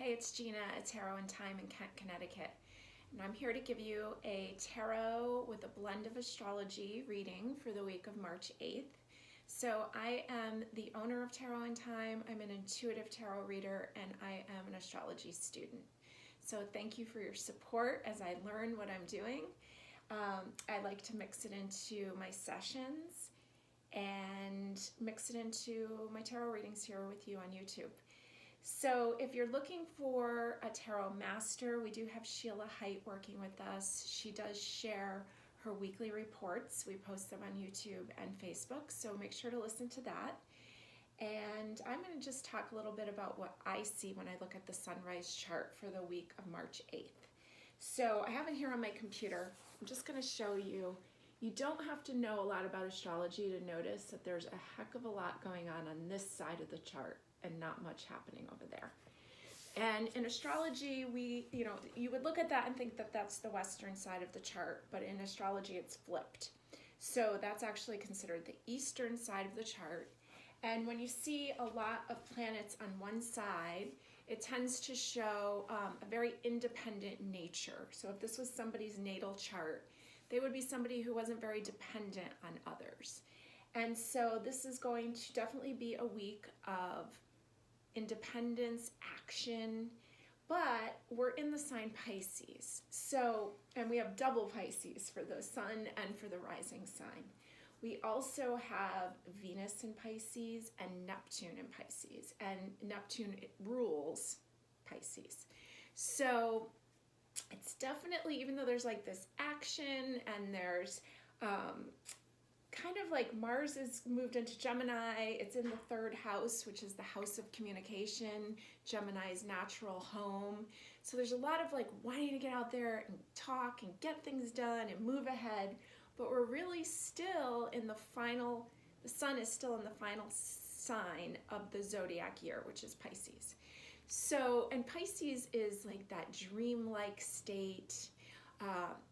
Hey, it's Gina at Tarot and Thyme in Kent, Connecticut. And I'm here to give you a tarot with a blend of astrology reading for the week of March 8th. So I am the owner of Tarot and Thyme. I'm an intuitive tarot reader and I am an astrology student. So thank you for your support as I learn what I'm doing. I like to mix it into my sessions and mix it into my tarot readings here with you on YouTube. So if you're looking for a tarot master, we do have Sheila Height working with us. She does share her weekly reports. We post them on YouTube and Facebook, so make sure to listen to that. And I'm going to just talk a little bit about what I see when I look at the sunrise chart for the week of March 8th. So I have it here on my computer. I'm just going to show you. You don't have to know a lot about astrology to notice that there's a heck of a lot going on this side of the chart and not much happening over there. And in astrology, you would look at that and think that that's the western side of the chart, but in astrology it's flipped. So that's actually considered the eastern side of the chart. And when you see a lot of planets on one side, it tends to show a very independent nature. So if this was somebody's natal chart, they would be somebody who wasn't very dependent on others. And so this is going to definitely be a week of independence, action, but we're in the sign Pisces. So, and we have double Pisces for the sun and for the rising sign. We also have Venus in Pisces and Neptune in Pisces, and Neptune rules Pisces. So it's definitely, even though there's like this action and there's kind of like Mars is moved into Gemini. It's in the third house, which is the house of communication, Gemini's natural home. So there's a lot of like wanting to get out there and talk and get things done and move ahead, but we're really still in the sun is still in the final sign of the zodiac year, which is Pisces. So, and Pisces is like that dreamlike state.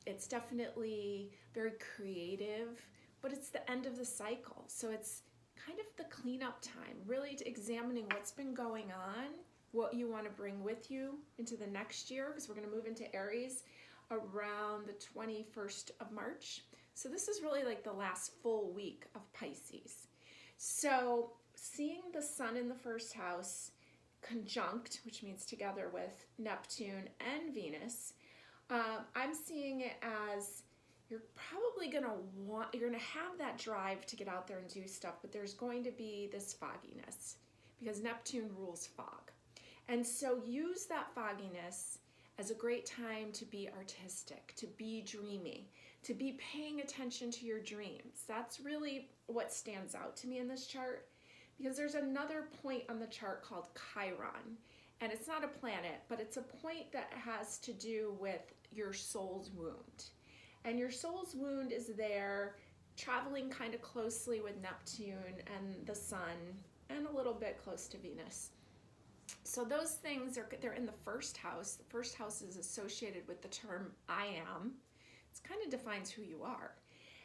It's definitely very creative, but it's the end of the cycle. So it's kind of the cleanup time, really examining what's been going on, what you want to bring with you into the next year, because we're going to move into Aries around the 21st of March. So this is really like the last full week of Pisces. So seeing the sun in the first house conjunct, which means together with Neptune and Venus, I'm seeing it as you're probably you're gonna have that drive to get out there and do stuff, but there's going to be this fogginess because Neptune rules fog. And so use that fogginess as a great time to be artistic, to be dreamy, to be paying attention to your dreams. That's really what stands out to me in this chart, because there's another point on the chart called Chiron, and it's not a planet, but it's a point that has to do with your soul's wound. And your soul's wound is there, traveling kind of closely with Neptune and the sun, and a little bit close to Venus. So those things they're in the first house. The first house is associated with the term I am. It kind of defines who you are.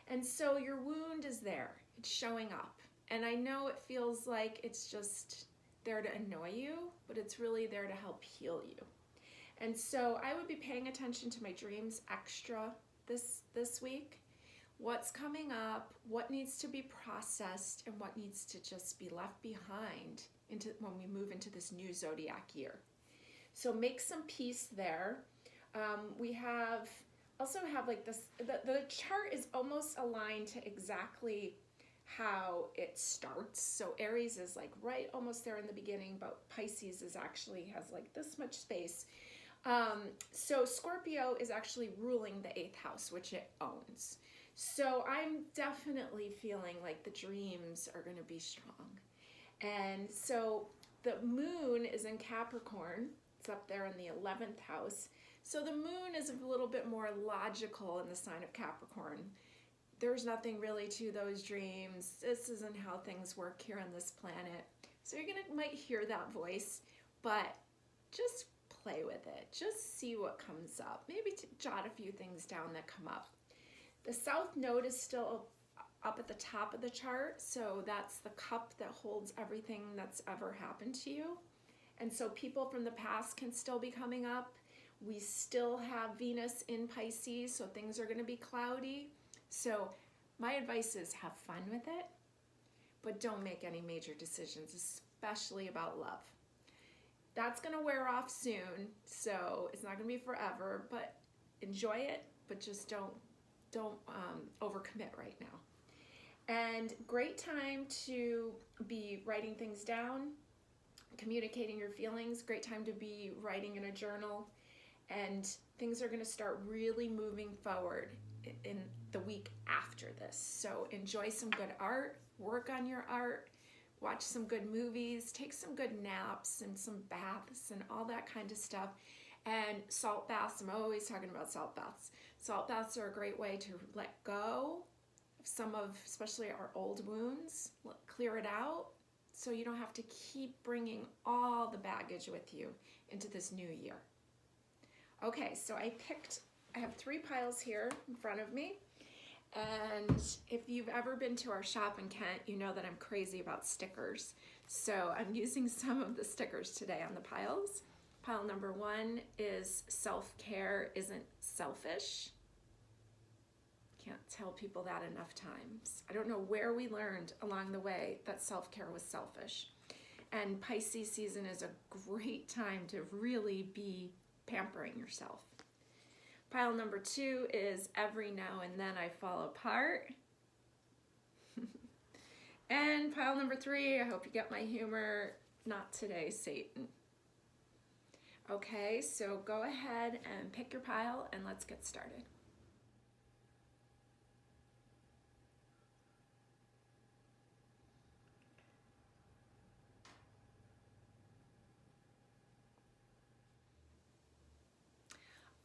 And so your wound is there. It's showing up. And I know it feels like it's just there to annoy you, but it's really there to help heal you. And so I would be paying attention to my dreams extra this week. What's coming up, what needs to be processed, and what needs to just be left behind when we move into this new zodiac year. So make some peace there. We also have like this, the chart is almost aligned to exactly how it starts. So Aries is like right almost there in the beginning, but Pisces has like this much space. So Scorpio is actually ruling the 8th house, which it owns. So I'm definitely feeling like the dreams are going to be strong. And so the moon is in Capricorn. It's up there in the 11th house. So the moon is a little bit more logical in the sign of Capricorn. There's nothing really to those dreams. This isn't how things work here on this planet. So you're might hear that voice, but just play with it. Just see what comes up. Maybe jot a few things down that come up. The South Node is still up at the top of the chart, so that's the cup that holds everything that's ever happened to you. And so people from the past can still be coming up. We still have Venus in Pisces, so things are going to be cloudy. So my advice is have fun with it, but don't make any major decisions, especially about love. That's going to wear off soon, so it's not going to be forever, but enjoy it, but just don't overcommit right now. And great time to be writing things down, communicating your feelings, great time to be writing in a journal, and things are going to start really moving forward in the week after this. So enjoy some good art, work on your art, watch some good movies, take some good naps and some baths and all that kind of stuff. And salt baths, I'm always talking about salt baths. Salt baths are a great way to let go of some of, especially our old wounds, clear it out so you don't have to keep bringing all the baggage with you into this new year. Okay, so I have 3 piles here in front of me. And if you've ever been to our shop in Kent, you know that I'm crazy about stickers. So I'm using some of the stickers today on the piles. Pile number 1 is self-care isn't selfish. Can't tell people that enough times. I don't know where we learned along the way that self-care was selfish. And Pisces season is a great time to really be pampering yourself. Pile number 2 is every now and then I fall apart. And pile number 3, I hope you get my humor, not today, Satan. Okay, so go ahead and pick your pile and let's get started.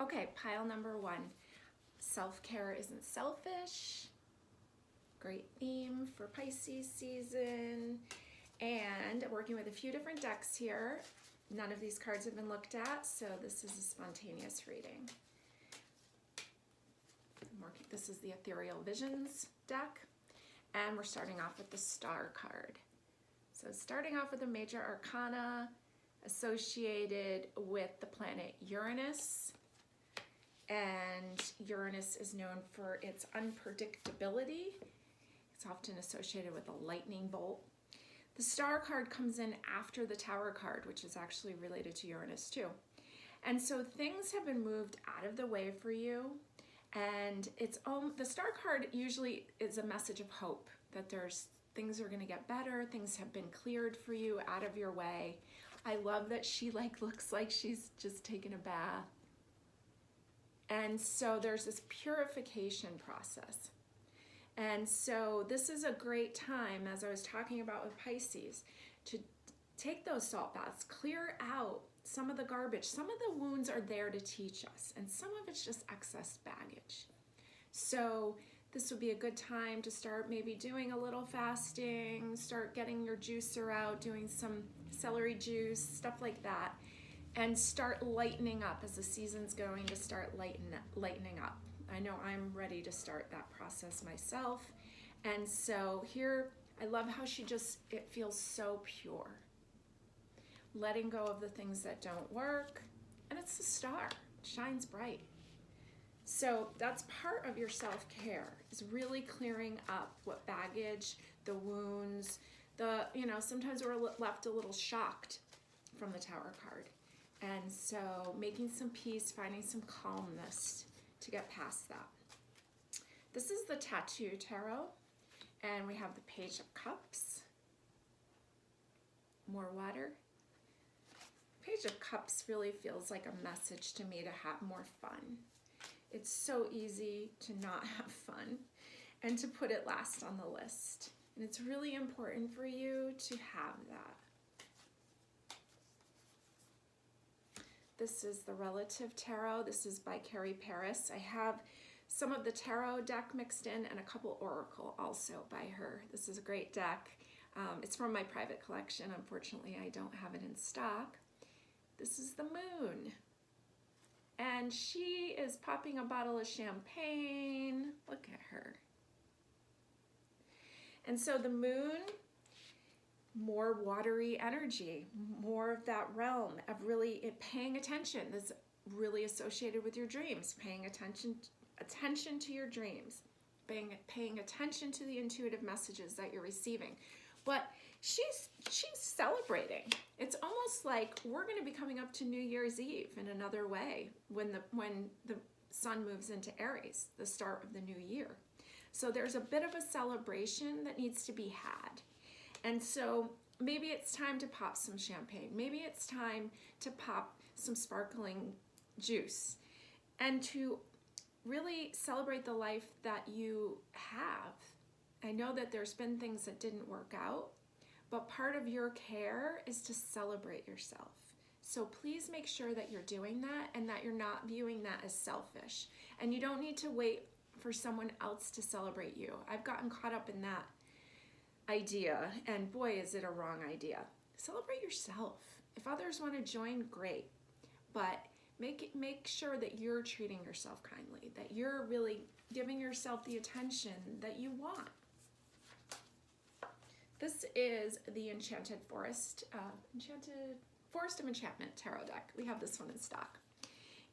Okay, pile number 1, self-care isn't selfish. Great theme for Pisces season. And working with a few different decks here. None of these cards have been looked at, so this is a spontaneous reading. This is the Ethereal Visions deck, and we're starting off with the Star card. So starting off with the major arcana associated with the planet Uranus. And Uranus is known for its unpredictability. It's often associated with a lightning bolt. The Star card comes in after the Tower card, which is actually related to Uranus too. And so things have been moved out of the way for you. And the Star card usually is a message of hope, that things are going to get better, things have been cleared for you out of your way. I love that she looks like she's just taken a bath. And so there's this purification process. And so this is a great time, as I was talking about with Pisces, to take those salt baths, clear out some of the garbage. Some of the wounds are there to teach us, and some of it's just excess baggage. So this would be a good time to start maybe doing a little fasting, start getting your juicer out, doing some celery juice, stuff like that. And start lightening up as the season's going to start lightening up. I know I'm ready to start that process myself. And so here, I love how it feels so pure. Letting go of the things that don't work. And it's the star, it shines bright. So that's part of your self-care, is really clearing up what baggage, the wounds, sometimes we're left a little shocked from the Tower card. And so making some peace, finding some calmness to get past that. This is the Tattoo Tarot, and we have the Page of Cups. More water. Page of Cups really feels like a message to me to have more fun. It's so easy to not have fun and to put it last on the list. And it's really important for you to have that. This is the Relative Tarot. This is by Carrie Paris. I have some of the tarot deck mixed in and a couple oracle also by her. This is a great deck. It's from my private collection. Unfortunately, I don't have it in stock. This is the Moon. And she is popping a bottle of champagne. Look at her. And so the Moon more watery energy, more of that realm of really paying attention. That's really associated with your dreams, paying attention to your dreams, paying attention to the intuitive messages that you're receiving. But she's celebrating. It's almost like we're going to be coming up to New Year's Eve in another way when the sun moves into Aries, the start of the new year. So there's a bit of a celebration that needs to be had. And so maybe it's time to pop some champagne. Maybe it's time to pop some sparkling juice and to really celebrate the life that you have. I know that there's been things that didn't work out, but part of your care is to celebrate yourself. So please make sure that you're doing that and that you're not viewing that as selfish. And you don't need to wait for someone else to celebrate you. I've gotten caught up in that idea, and boy, is it a wrong idea. Celebrate yourself. If others want to join, great. But make sure that you're treating yourself kindly, that you're really giving yourself the attention that you want. This is the Enchanted Forest of Enchantment tarot deck. We have this one in stock.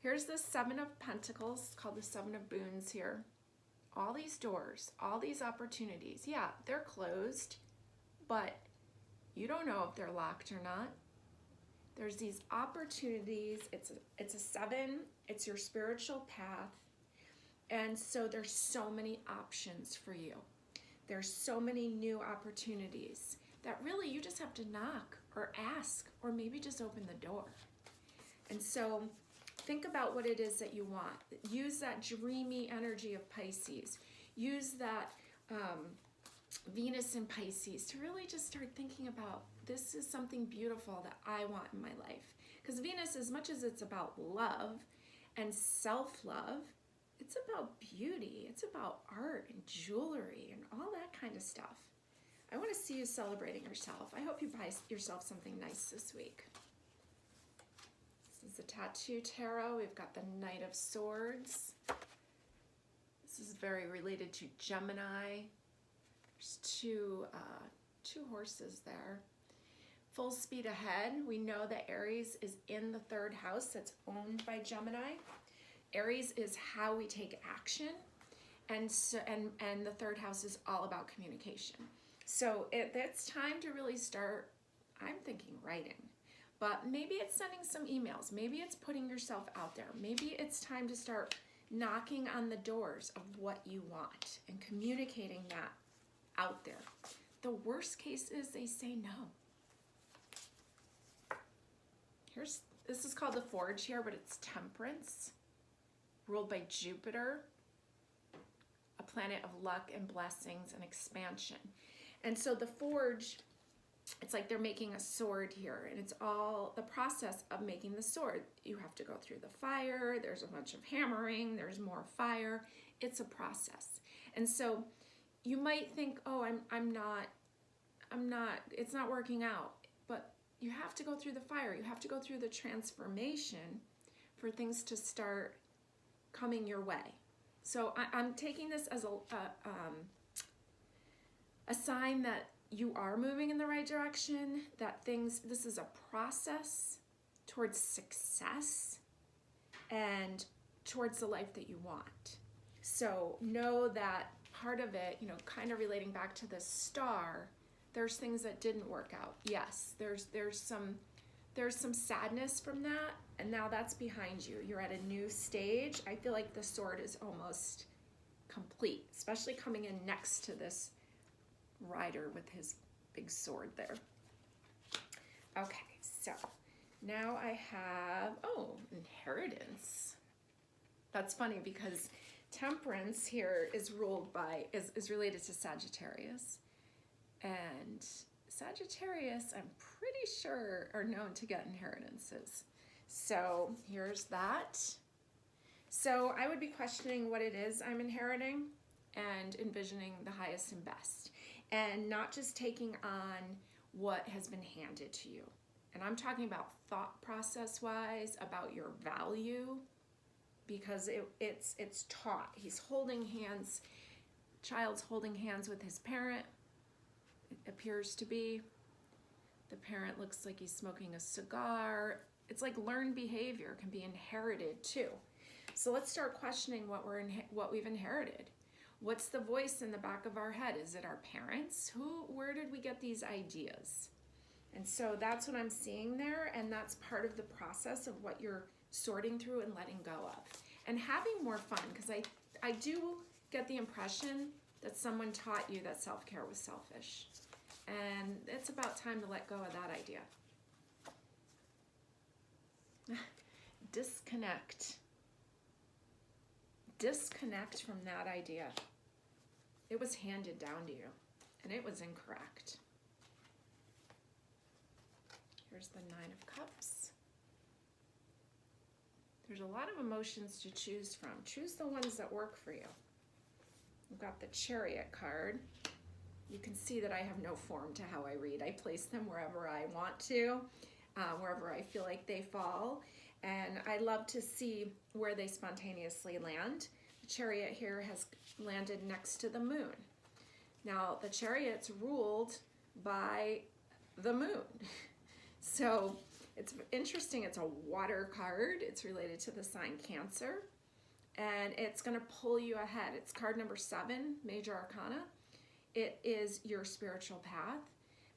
Here's the Seven of Pentacles, called the Seven of Boons here. All these doors, all these opportunities. Yeah, they're closed, but you don't know if they're locked or not. There's these opportunities. It's a seven. It's your spiritual path. And so there's so many options for you. There's so many new opportunities that really you just have to knock or ask or maybe just open the door. And so think about what it is that you want. Use that dreamy energy of Pisces. Use that Venus in Pisces to really just start thinking about, this is something beautiful that I want in my life. Because Venus, as much as it's about love and self-love, it's about beauty. It's about art and jewelry and all that kind of stuff. I want to see you celebrating yourself. I hope you buy yourself something nice this week. This is the Tattoo Tarot. We've got the Knight of Swords. This is very related to Gemini. There's two horses there. Full speed ahead. We know that Aries is in the third house that's owned by Gemini. Aries is how we take action, and the third house is all about communication. So it's time to really start, I'm thinking, writing. But maybe it's sending some emails. Maybe it's putting yourself out there. Maybe it's time to start knocking on the doors of what you want and communicating that out there. The worst case is they say no. This is called the Forge here, but it's Temperance, ruled by Jupiter, a planet of luck and blessings and expansion. And so the Forge, it's like they're making a sword here, and it's all the process of making the sword. You have to go through the fire, there's a bunch of hammering, there's more fire. It's a process. And so you might think, oh, I'm not, it's not working out. But you have to go through the fire. You have to go through the transformation for things to start coming your way. So I'm taking this as a sign that you are moving in the right direction, that this is a process towards success and towards the life that you want. So know that part of it, kind of relating back to the star, there's things that didn't work out. Yes, there's some sadness from that, and now that's behind you. You're at a new stage. I feel like the sword is almost complete, especially coming in next to this rider with his big sword there. Okay, so now I have, inheritance. That's funny because Temperance here is related to Sagittarius. And Sagittarius, I'm pretty sure, are known to get inheritances. So here's that. So I would be questioning what it is I'm inheriting and envisioning the highest and best. And not just taking on what has been handed to you. And I'm talking about thought process-wise, about your value, because it's taught. He's holding hands, child's holding hands with his parent, it appears to be, The parent looks like he's smoking a cigar. It's like learned behavior can be inherited too. So let's start questioning what we've inherited. What's the voice in the back of our head? Is it our parents? Where did we get these ideas? And so that's what I'm seeing there, and that's part of the process of what you're sorting through and letting go of. And having more fun, because I do get the impression that someone taught you that self-care was selfish. And it's about time to let go of that idea. Disconnect. Disconnect from that idea. It was handed down to you, and it was incorrect. Here's the Nine of Cups. There's a lot of emotions to choose from. Choose the ones that work for you. We've got the Chariot card. You can see that I have no form to how I read. I place them wherever I want to, wherever I feel like they fall. And I love to see where they spontaneously land. The Chariot here has landed next to the moon. Now, the Chariot's ruled by the moon. So it's interesting. It's a water card. It's related to the sign Cancer. And it's going to pull you ahead. It's card number 7, Major Arcana. It is your spiritual path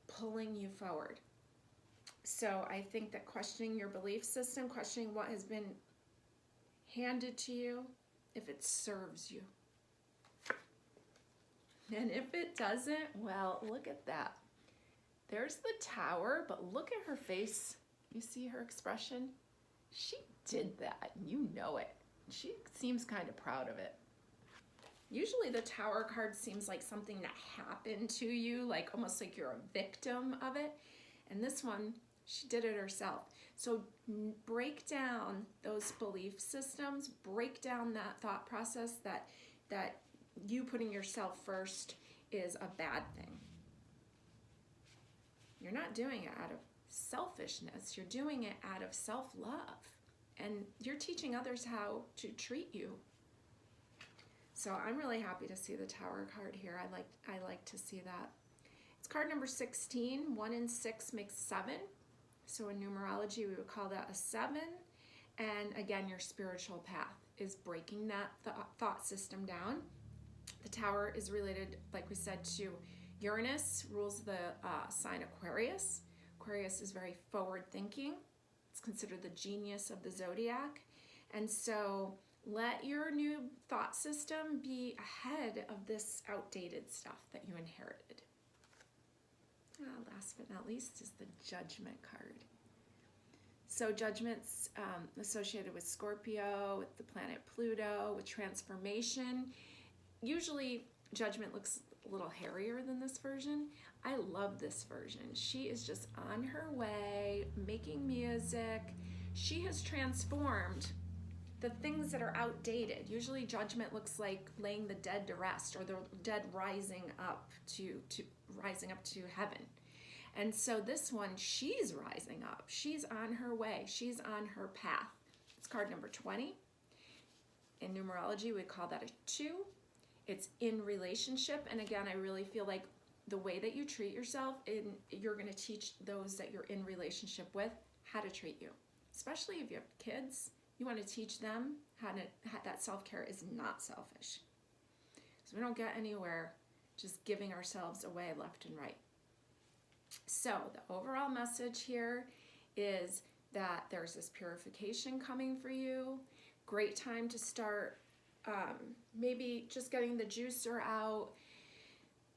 pulling you forward. So I think that questioning your belief system, questioning what has been handed to you, if it serves you. And if it doesn't, well, look at that. There's the Tower, but look at her face. You see her expression? She did that, and you know it. She seems kind of proud of it. Usually the Tower card seems like something that happened to you, like almost like you're a victim of it. And this one, she did it herself. So break down those belief systems, break down that thought process that you putting yourself first is a bad thing. You're not doing it out of selfishness. You're doing it out of self-love. And you're teaching others how to treat you. So I'm really happy to see the Tower card here. I like to see that. It's card number 16. 1 and 6 makes 7. So in numerology, we would call that a 7. And again, your spiritual path is breaking that thought system down. The Tower is related, like we said, to Uranus, rules the sign Aquarius. Aquarius is very forward thinking. It's considered the genius of the zodiac. And so let your new thought system be ahead of this outdated stuff that you inherited. Last but not least is the Judgment card. So Judgment's associated with Scorpio, with the planet Pluto, with transformation. Usually Judgment looks a little hairier than this version. I love this version. She is just on her way, making music. She has transformed the things that are outdated. Usually Judgment looks like laying the dead to rest, or the dead rising up to heaven. And so this one, she's rising up. She's on her way. She's on her path. It's card number 20. In numerology, we call that a 2. It's in relationship. And again, I really feel like the way that you treat yourself, you're going to teach those that you're in relationship with how to treat you. Especially if you have kids, you want to teach them how that self-care is not selfish. So we don't get anywhere just giving ourselves away left and right. So the overall message here is that there's this purification coming for you. Great time to start maybe just getting the juicer out,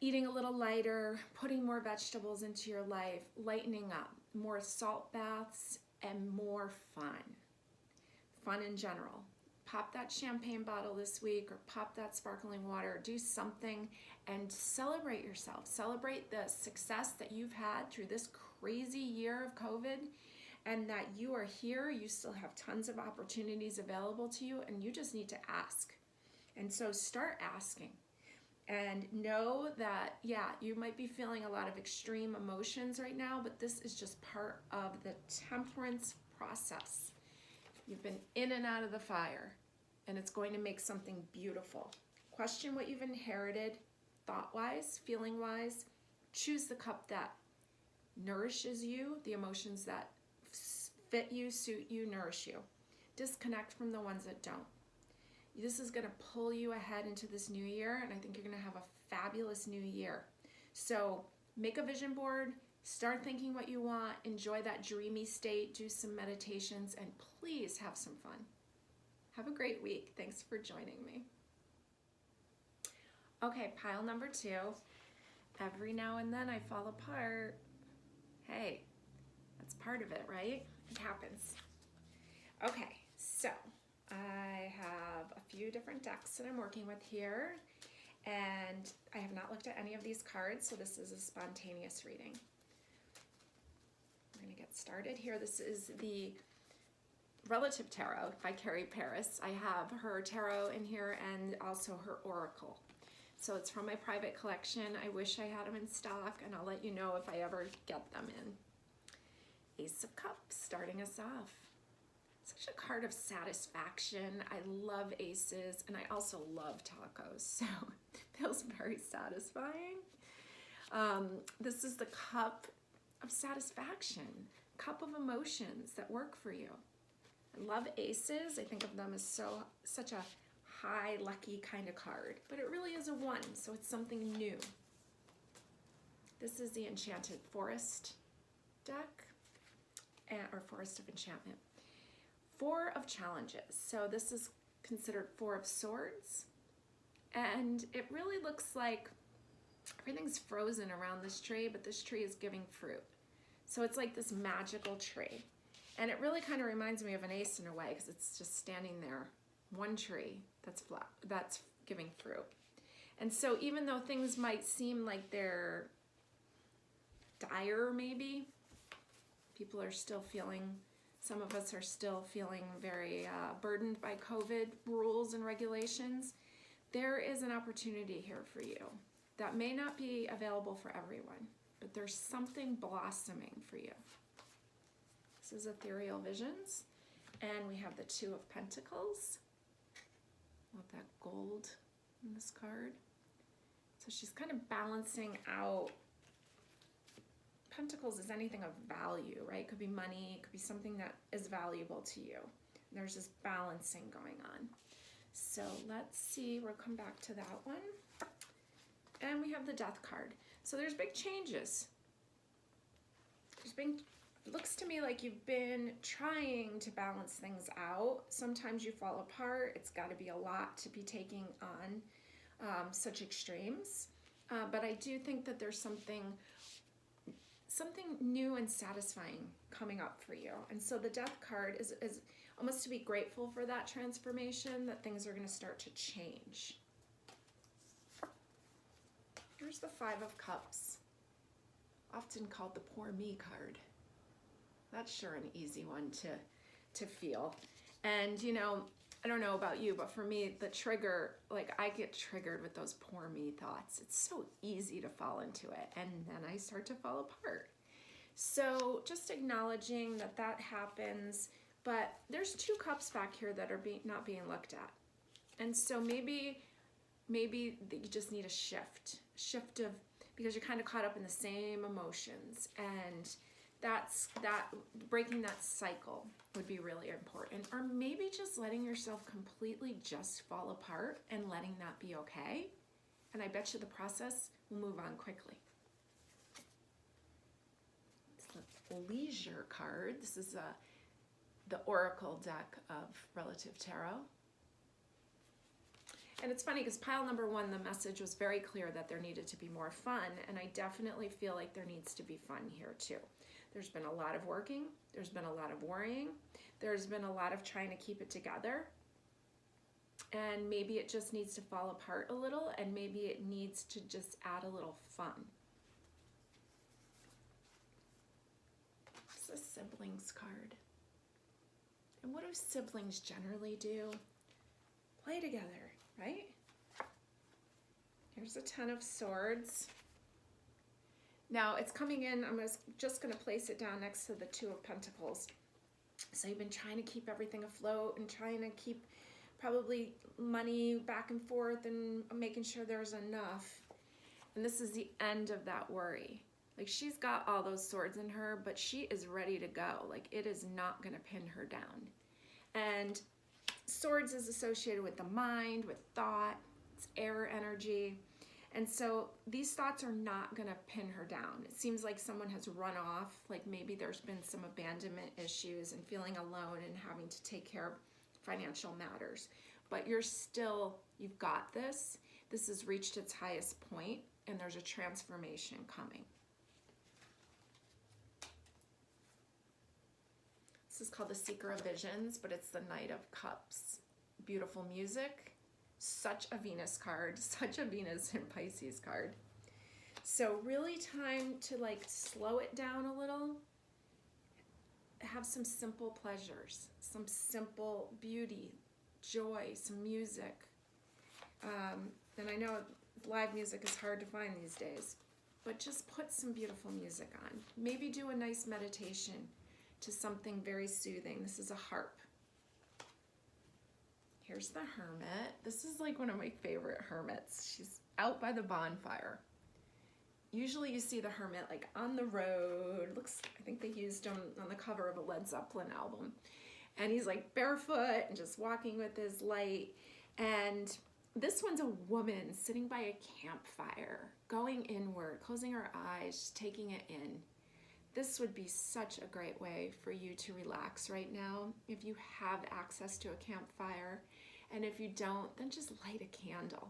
eating a little lighter, putting more vegetables into your life, lightening up, more salt baths, and more fun. Fun in general. Pop that champagne bottle this week, or pop that sparkling water. Do something and celebrate yourself. Celebrate the success that you've had through this crazy year of COVID, and that you are here. You still have tons of opportunities available to you, and you just need to ask. And so start asking. And know that, yeah, you might be feeling a lot of extreme emotions right now, but this is just part of the temperance process. You've been in and out of the fire, and it's going to make something beautiful. Question what you've inherited, thought-wise, feeling-wise. Choose the cup that nourishes you, the emotions that fit you, suit you, nourish you. Disconnect from the ones that don't. This is going to pull you ahead into this new year, and I think you're going to have a fabulous new year. So make a vision board, start thinking what you want, enjoy that dreamy state, do some meditations, and please have some fun. Have a great week. Thanks for joining me. Okay, pile number 2. Every now and then I fall apart. Hey, that's part of it, right? It happens. Okay, so I have a few different decks that I'm working with here, and I have not looked at any of these cards, so this is a spontaneous reading. I'm going to get started here. This is the Relative Tarot by Carrie Paris. I have her tarot in here and also her oracle. So it's from my private collection. I wish I had them in stock, and I'll let you know if I ever get them in. Ace of Cups, starting us off. Such a card of satisfaction. I love aces, and I also love tacos, so it feels very satisfying. This is the cup of satisfaction, cup of emotions that work for you. I love aces. I think of them as such a high, lucky kind of card, but it really is a 1, so it's something new. This is the Enchanted Forest deck, or Forest of Enchantment. 4 of Challenges. So this is considered 4 of Swords, and it really looks like everything's frozen around this tree, but this tree is giving fruit. So it's like this magical tree, and it really kind of reminds me of an ace in a way, because it's just standing there, one tree that's giving fruit. And so even though things might seem like they're dire, maybe people are still feeling, some of us are still feeling very burdened by COVID rules and regulations, there is an opportunity here for you that may not be available for everyone, but there's something blossoming for you. This is Ethereal Visions, and we have the 2 of Pentacles. Love that gold in this card. So she's kind of balancing out. Pentacles is anything of value, right? Could be money, it could be something that is valuable to you. And there's this balancing going on. So let's see, we'll come back to that one. And we have the Death card. So there's big changes. It looks to me like you've been trying to balance things out. Sometimes you fall apart. It's got to be a lot to be taking on such extremes. But I do think that there's something new and satisfying coming up for you. And so the Death card is almost to be grateful for that transformation, that things are going to start to change. Here's the 5 of Cups, often called the poor me card. That's sure an easy one to feel. And you know, I don't know about you, but for me, the trigger, like I get triggered with those poor me thoughts. It's so easy to fall into it, and then I start to fall apart. So just acknowledging that that happens, but there's 2 cups back here that are not being looked at. And so maybe you just need a shift of, because you're kind of caught up in the same emotions, and that breaking that cycle would be really important. Or maybe just letting yourself completely just fall apart and letting that be okay. And I bet you the process will move on quickly. It's the Leisure card. This is the Oracle deck of Relative Tarot. And it's funny because pile number 1, the message was very clear that there needed to be more fun, and I definitely feel like there needs to be fun here too. There's been a lot of working, there's been a lot of worrying, there's been a lot of trying to keep it together, and maybe it just needs to fall apart a little, and maybe it needs to just add a little fun. It's a siblings card. And what do siblings generally do? Play together, right? Here's a 10 of Swords. Now it's coming in, I'm just going to place it down next to the 2 of Pentacles. So you've been trying to keep everything afloat and trying to keep probably money back and forth and making sure there's enough. And this is the end of that worry. Like she's got all those swords in her, but she is ready to go. Like it is not going to pin her down. And swords is associated with the mind, with thought, it's air energy. And so these thoughts are not going to pin her down. It seems like someone has run off, like maybe there's been some abandonment issues and feeling alone and having to take care of financial matters. But you've got this. This has reached its highest point and there's a transformation coming. This is called the Seeker of Visions, but it's the Knight of Cups. Beautiful music, such a Venus card, such a Venus and Pisces card. So really time to like slow it down a little, have some simple pleasures, some simple beauty, joy, some music. And I know live music is hard to find these days, but just put some beautiful music on. Maybe do a nice meditation to something very soothing. This is a harp. Here's the Hermit. This is like one of my favorite hermits. She's out by the bonfire. Usually you see the Hermit like on the road. I think they used him on the cover of a Led Zeppelin album. And he's like barefoot and just walking with his light. And this one's a woman sitting by a campfire, going inward, closing her eyes, just taking it in. This would be such a great way for you to relax right now if you have access to a campfire. And if you don't, then just light a candle.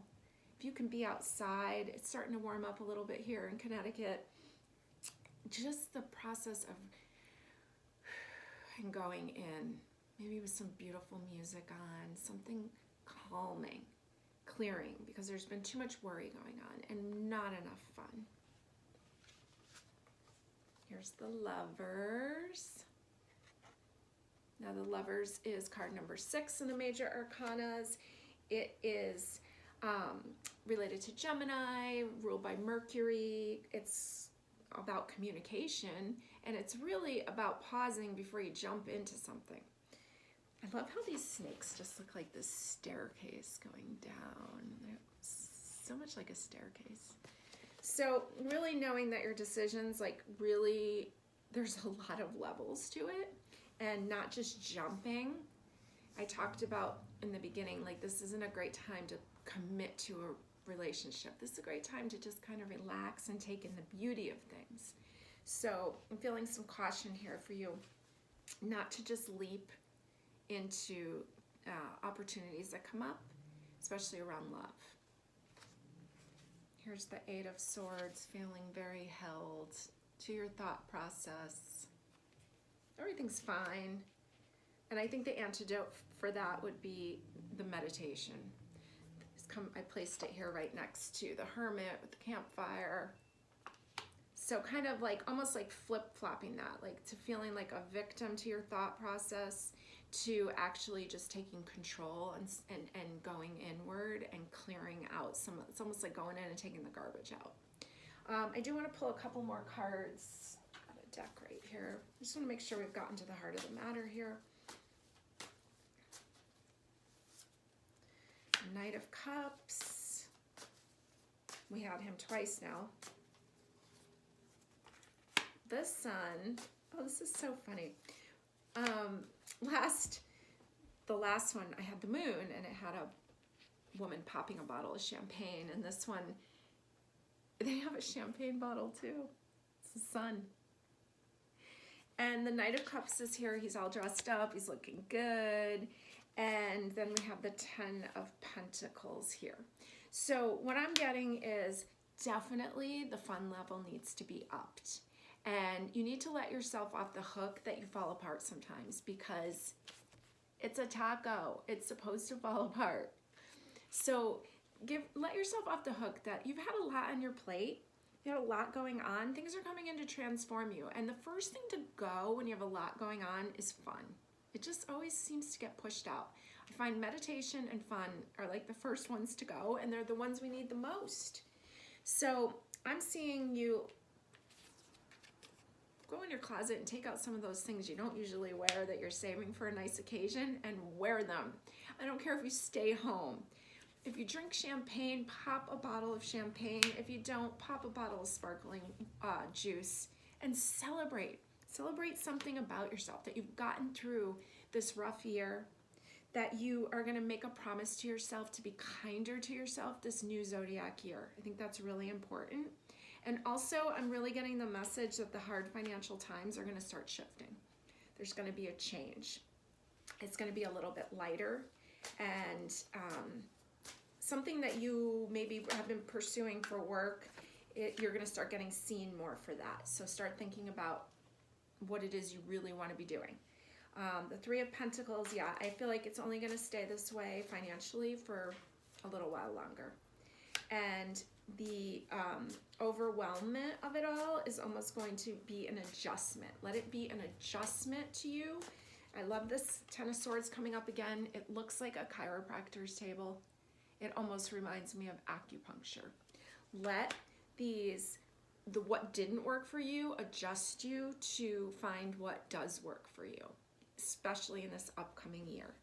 If you can be outside, it's starting to warm up a little bit here in Connecticut. Just the process of and going in, maybe with some beautiful music on, something calming, clearing, because there's been too much worry going on and not enough fun. Here's the Lovers. Now the Lovers is card number 6 in the major arcanas. It is related to Gemini, ruled by Mercury. It's about communication, and it's really about pausing before you jump into something. I love how these snakes just look like this staircase going down. They're so much like a staircase. So really knowing that your decisions, like really, there's a lot of levels to it and not just jumping. I talked about in the beginning, like this isn't a great time to commit to a relationship. This is a great time to just kind of relax and take in the beauty of things. So I'm feeling some caution here for you not to just leap into opportunities that come up, especially around love. Here's the 8 of Swords, feeling very held to your thought process. Everything's fine. And I think the antidote for that would be the meditation. I placed it here right next to the Hermit with the campfire. So kind of like, almost like flip-flopping that, like to feeling like a victim to your thought process, to actually just taking control and going inward and clearing out it's almost like going in and taking the garbage out. I do want to pull a couple more cards out of deck right here. I just want to make sure we've gotten to the heart of the matter here. Knight of Cups. We had him twice now. The Sun. Oh, this is so funny. The last one, I had the Moon, and it had a woman popping a bottle of champagne, and this one, they have a champagne bottle too. It's the Sun. And the Knight of Cups is here. He's all dressed up. He's looking good. And then we have the 10 of Pentacles here. So what I'm getting is definitely the fun level needs to be upped. And you need to let yourself off the hook that you fall apart sometimes, because it's a taco. It's supposed to fall apart. So let yourself off the hook that you've had a lot on your plate. You had a lot going on. Things are coming in to transform you. And the first thing to go when you have a lot going on is fun. It just always seems to get pushed out. I find meditation and fun are like the first ones to go, and they're the ones we need the most. So I'm seeing you go in your closet and take out some of those things you don't usually wear that you're saving for a nice occasion and wear them. I don't care if you stay home. If you drink champagne, pop a bottle of champagne. If you don't, pop a bottle of sparkling juice and celebrate. Celebrate something about yourself, that you've gotten through this rough year, that you are going to make a promise to yourself to be kinder to yourself this new zodiac year. I think that's really important. And also, I'm really getting the message that the hard financial times are going to start shifting. There's going to be a change. It's going to be a little bit lighter, and something that you maybe have been pursuing for work, you're going to start getting seen more for that. So start thinking about what it is you really want to be doing. The Three of Pentacles, yeah, I feel like it's only going to stay this way financially for a little while longer. And the overwhelmment of it all is almost going to be an adjustment. Let it be an adjustment to you. I love this Ten of Swords coming up again. It looks like a chiropractor's table. It almost reminds me of acupuncture. Let what didn't work for you adjust you to find what does work for you, especially in this upcoming year.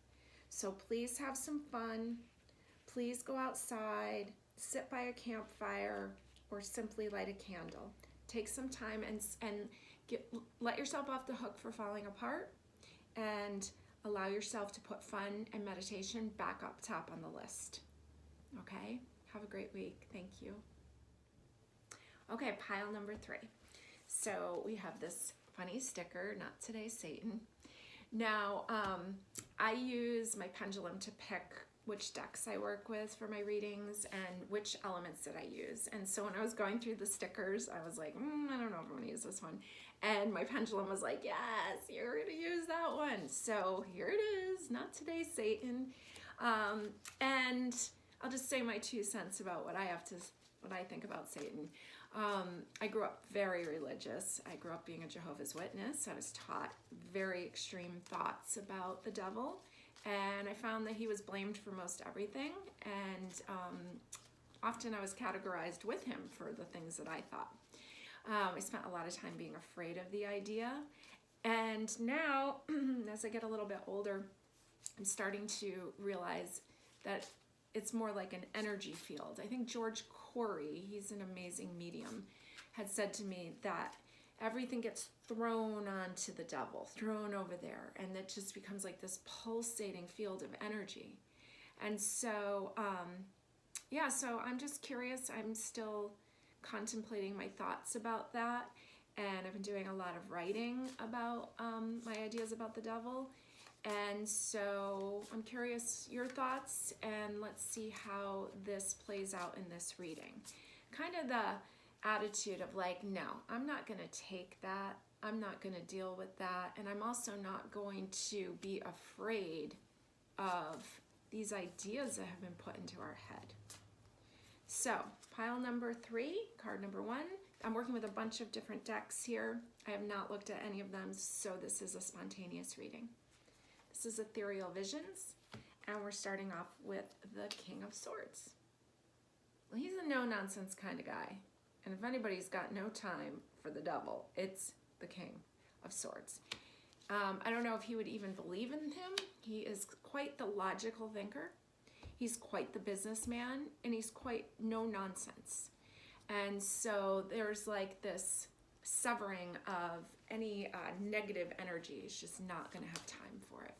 So please have some fun. Please go outside, sit by a campfire, or simply light a candle. Take some time and let yourself off the hook for falling apart, and allow yourself to put fun and meditation back up top on the list. Okay? Have a great week. Thank you. Okay, pile number 3. So we have this funny sticker, Not Today, Satan. Now, I use my pendulum to pick which decks I work with for my readings and which elements that I use. And so when I was going through the stickers, I was like, I don't know if I'm gonna use this one. And my pendulum was like, yes, you're gonna use that one. So here it is, Not Today, Satan. And I'll just say my 2 cents about what I think about Satan. I grew up very religious. I grew up being a Jehovah's Witness. I was taught very extreme thoughts about the devil, and I found that he was blamed for most everything, and often I was categorized with him for the things that I thought. I spent a lot of time being afraid of the idea, and now, as I get a little bit older, I'm starting to realize that it's more like an energy field. I think George Corey, he's an amazing medium, had said to me that everything gets thrown onto the devil, thrown over there, and it just becomes like this pulsating field of energy. And so, yeah, so I'm just curious. I'm still contemplating my thoughts about that, and I've been doing a lot of writing about my ideas about the devil. And so I'm curious your thoughts, and let's see how this plays out in this reading. Kind of the attitude of like, no, I'm not going to take that. I'm not going to deal with that. And I'm also not going to be afraid of these ideas that have been put into our head. So pile number 3, card number 1. I'm working with a bunch of different decks here. I have not looked at any of them, so this is a spontaneous reading. This is Ethereal Visions, and we're starting off with the King of Swords. Well, he's a no-nonsense kind of guy, and if anybody's got no time for the devil, it's the King of Swords. I don't know if he would even believe in him. He is quite the logical thinker. He's quite the businessman, and he's quite no-nonsense. And so there's like this severing of any negative energy. He's just not going to have time for it.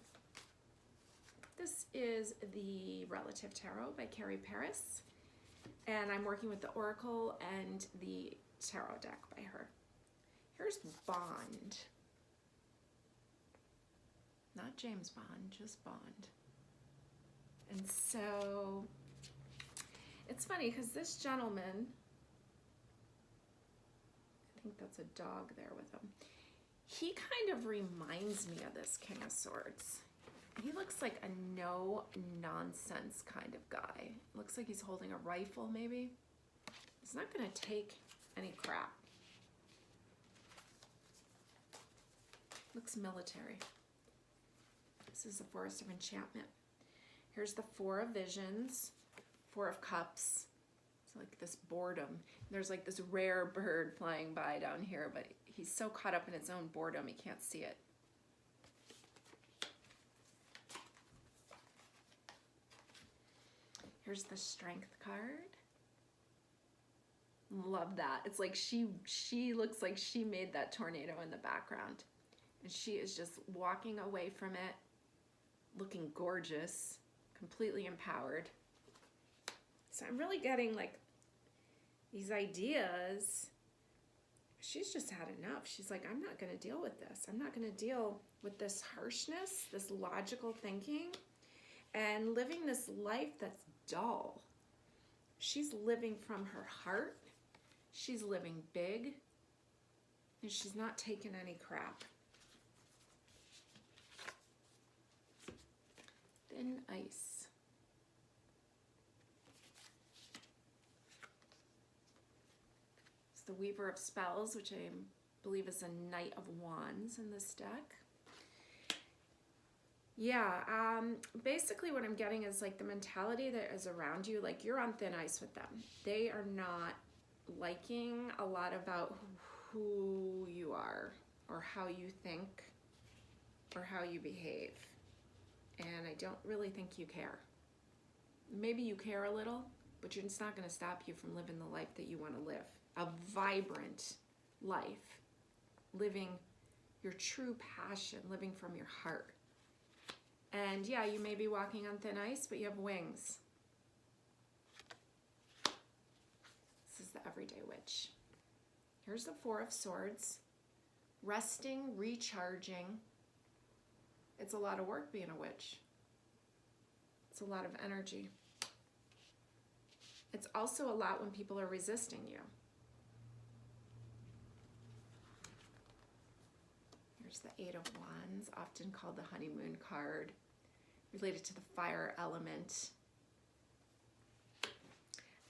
This is the Relative Tarot by Carrie Paris, and I'm working with the Oracle and the Tarot deck by her. Here's Bond. Not James Bond, just Bond. And so it's funny because this gentleman, I think that's a dog there with him, he kind of reminds me of this King of Swords. He looks like a no-nonsense kind of guy. Looks like he's holding a rifle, maybe. He's not going to take any crap. Looks military. This is the Forest of Enchantment. Here's the Four of Visions, Four of Cups. It's like this boredom. There's like this rare bird flying by down here, but he's so caught up in his own boredom, he can't see it. Here's the Strength card. Love that. It's like she looks like she made that tornado in the background. And she is just walking away from it, looking gorgeous, completely empowered. So I'm really getting like these ideas. She's just had enough. She's like, I'm not going to deal with this. I'm not going to deal with this harshness, this logical thinking, and living this life that's dull. She's living from her heart. She's living big, and she's not taking any crap. Thin ice. It's the Weaver of Spells, which I believe is a Knight of Wands in this deck. Yeah, basically what I'm getting is like the mentality that is around you, like you're on thin ice with them. They are not liking a lot about who you are or how you think or how you behave. And I don't really think you care. Maybe you care a little, but it's not going to stop you from living the life that you want to live. A vibrant life, living your true passion, living from your heart. And yeah, you may be walking on thin ice, but you have wings. This is the Everyday Witch. Here's the Four of Swords. Resting, recharging. It's a lot of work being a witch. It's a lot of energy. It's also a lot when people are resisting you. Here's the Eight of Wands, often called the honeymoon card, related to the fire element.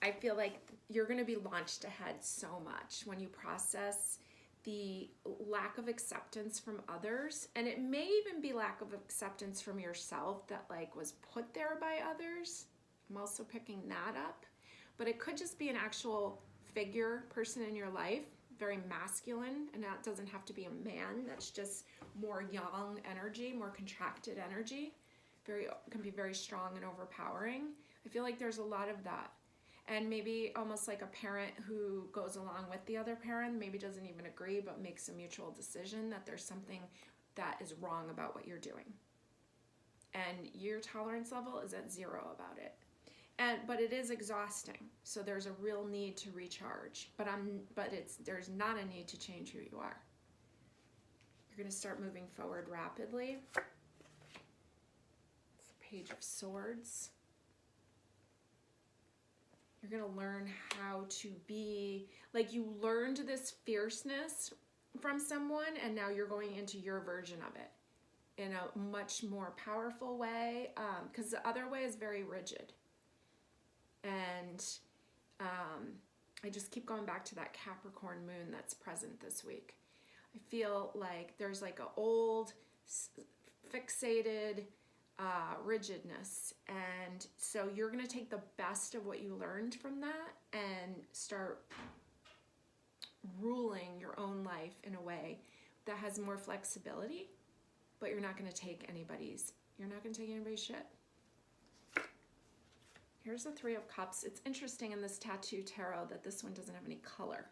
I feel like you're going to be launched ahead so much when you process the lack of acceptance from others, and it may even be lack of acceptance from yourself that like was put there by others. I'm also picking that up, but it could just be an actual figure, person in your life, very masculine, and that doesn't have to be a man. That's just more yang energy, more contracted energy. Can be very strong and overpowering. I feel like there's a lot of that. And maybe almost like a parent who goes along with the other parent, maybe doesn't even agree, but makes a mutual decision that there's something that is wrong about what you're doing. And your tolerance level is at 0 about it. But it is exhausting. So there's a real need to recharge. But there's not a need to change who you are. You're going to start moving forward rapidly. It's the Page of Swords. You're going to learn how to be, like you learned this fierceness from someone, and now you're going into your version of it in a much more powerful way, because the other way is very rigid. And I just keep going back to that Capricorn moon that's present this week. I feel like there's like an old, fixated rigidness, and so you're going to take the best of what you learned from that and start ruling your own life in a way that has more flexibility, but you're not going to take anybody's shit. Here's the Three of Cups. It's interesting in this tattoo tarot that this one doesn't have any color.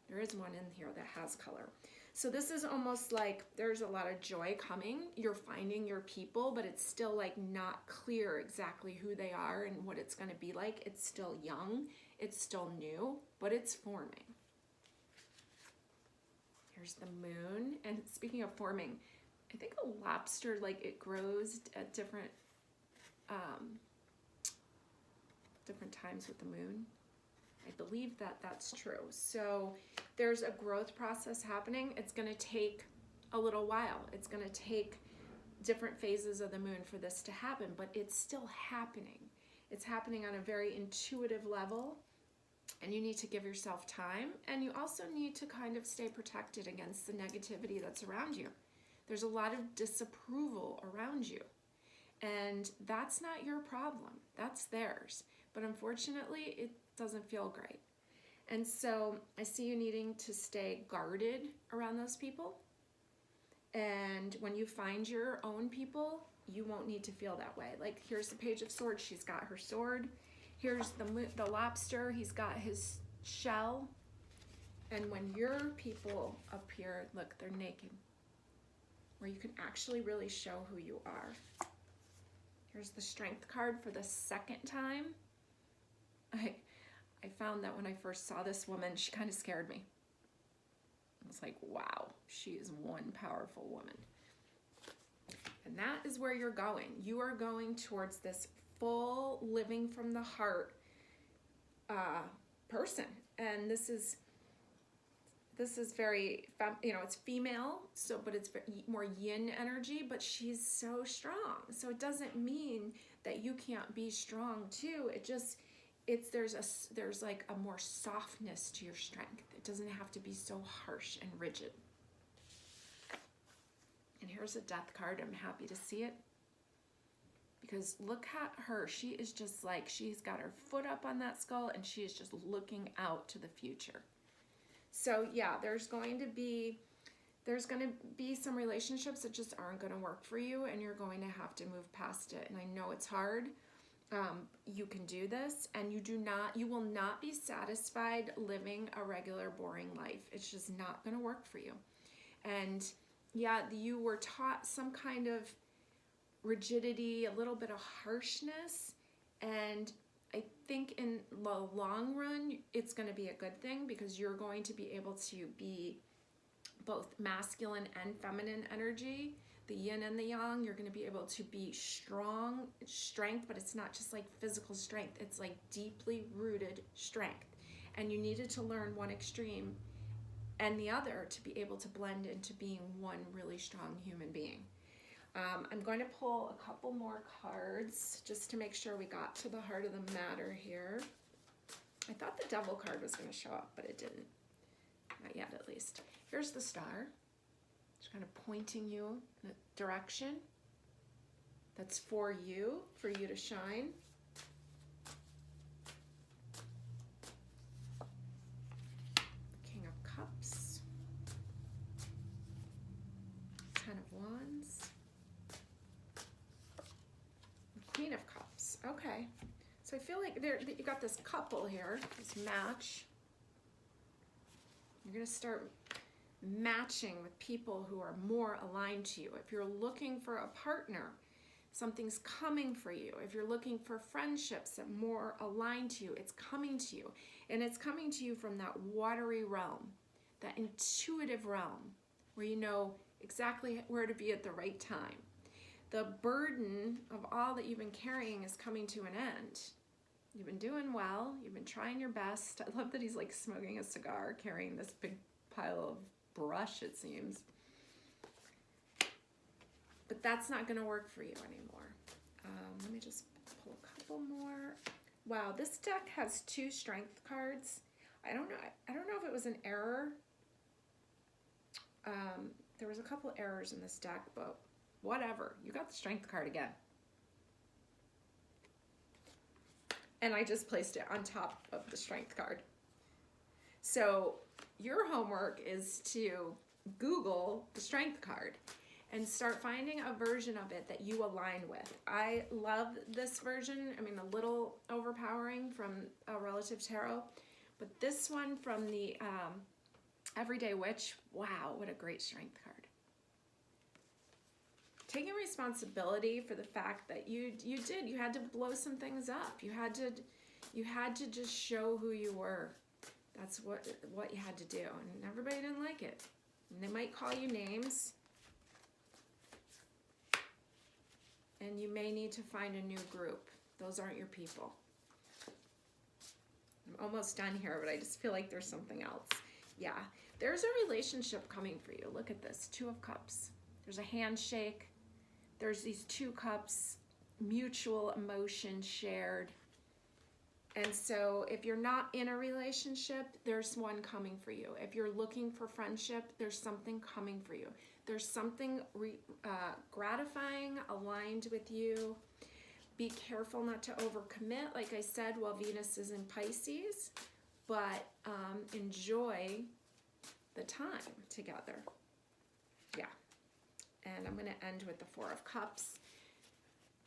There is one in here that has color. So this is almost like there's a lot of joy coming. You're finding your people, but it's still like not clear exactly who they are and what it's going to be like. It's still young. It's still new, but it's forming. Here's the moon. And speaking of forming, I think a lobster, like it grows at different times with the moon. I believe that that's true. So there's a growth process happening. It's going to take a little while. It's going to take different phases of the moon for this to happen, but it's still happening. It's happening on a very intuitive level, and you need to give yourself time, and you also need to kind of stay protected against the negativity that's around you. There's a lot of disapproval around you, and that's not your problem. That's theirs. But unfortunately, it doesn't feel great. And so I see you needing to stay guarded around those people And when you find your own people, you won't need to feel that way. Like, here's the Page of Swords. She's got her sword. Here's the lobster. He's got his shell. And when your people appear, look, they're naked, where you can actually really show who you are. Here's the Strength card for the second time. I found that when I first saw this woman, she kind of scared me. I was like, wow, she is one powerful woman. And that is where you're going. You are going towards this full living from the heart person. And this is very, it's female, so, but it's more yin energy, but she's so strong. So it doesn't mean that you can't be strong too. There's like a more softness to your strength. It doesn't have to be so harsh and rigid. And here's a Death card. I'm happy to see it. Because look at her. She is just like, she's got her foot up on that skull and she is just looking out to the future. So yeah, there's going to be some relationships that just aren't going to work for you, and you're going to have to move past it. And I know it's hard. You can do this, and you will not be satisfied living a regular, boring life. It's just not going to work for you. And yeah, you were taught some kind of rigidity, a little bit of harshness, and I think in the long run, it's going to be a good thing, because you're going to be able to be both masculine and feminine energy, the yin and the yang. You're going to be able to be strength, but it's not just like physical strength. It's like deeply rooted strength. And you needed to learn one extreme and the other to be able to blend into being one really strong human being. I'm going to pull a couple more cards just to make sure we got to the heart of the matter here. I thought the Devil card was going to show up, but it didn't. Not yet, at least. Here's the Star. Just kind of pointing you in a direction that's for you to shine. King of Cups. Ten of Wands. Queen of Cups. Okay. So I feel like you got this couple here, this match. You're going to start matching with people who are more aligned to you. If you're looking for a partner, something's coming for you. If you're looking for friendships that are more aligned to you, it's coming to you. And it's coming to you from that watery realm, that intuitive realm, where you know exactly where to be at the right time. The burden of all that you've been carrying is coming to an end. You've been doing well. You've been trying your best. I love that he's like smoking a cigar, carrying this big pile of brush, it seems. But that's not going to work for you anymore. Let me just pull a couple more. Wow, this deck has 2 strength cards. I don't know if it was an error. There was a couple errors in this deck, but whatever. You got the strength card again. And I just placed it on top of the strength card. So your homework is to Google the strength card and start finding a version of it that you align with. I love this version. I mean, a little overpowering from a Relative Tarot, but this one from the Everyday Witch, wow, what a great strength card. Taking responsibility for the fact that you had to blow some things up. You had to just show who you were. That's what you had to do, and everybody didn't like it. And they might call you names, and you may need to find a new group. Those aren't your people. I'm almost done here, but I just feel like there's something else. Yeah, there's a relationship coming for you. Look at this, 2 of Cups. There's a handshake. There's these 2 cups, mutual emotion shared. And so if you're not in a relationship, there's one coming for you. If you're looking for friendship, there's something coming for you. There's something gratifying, aligned with you. Be careful not to overcommit, like I said, while Venus is in Pisces, but enjoy the time together. Yeah. and I'm going to end with the Four of Cups.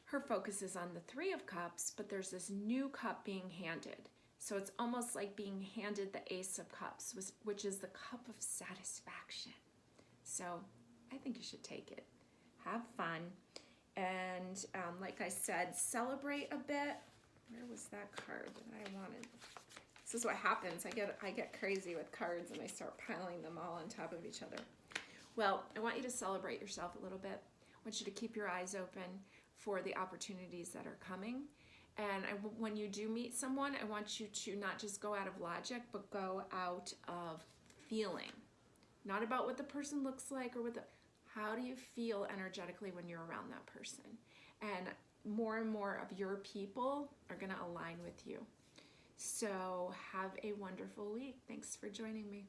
Her focus is on the Three of Cups, but there's this new cup being handed. So it's almost like being handed the Ace of Cups, which is the cup of satisfaction. So I think you should take it. Have fun. And like I said, celebrate a bit. Where was that card that I wanted? This is what happens. I get crazy with cards and I start piling them all on top of each other. Well, I want you to celebrate yourself a little bit. I want you to keep your eyes open for the opportunities that are coming. And when you do meet someone, I want you to not just go out of logic, but go out of feeling. Not about what the person looks like or how do you feel energetically when you're around that person. And more of your people are going to align with you. So have a wonderful week. Thanks for joining me.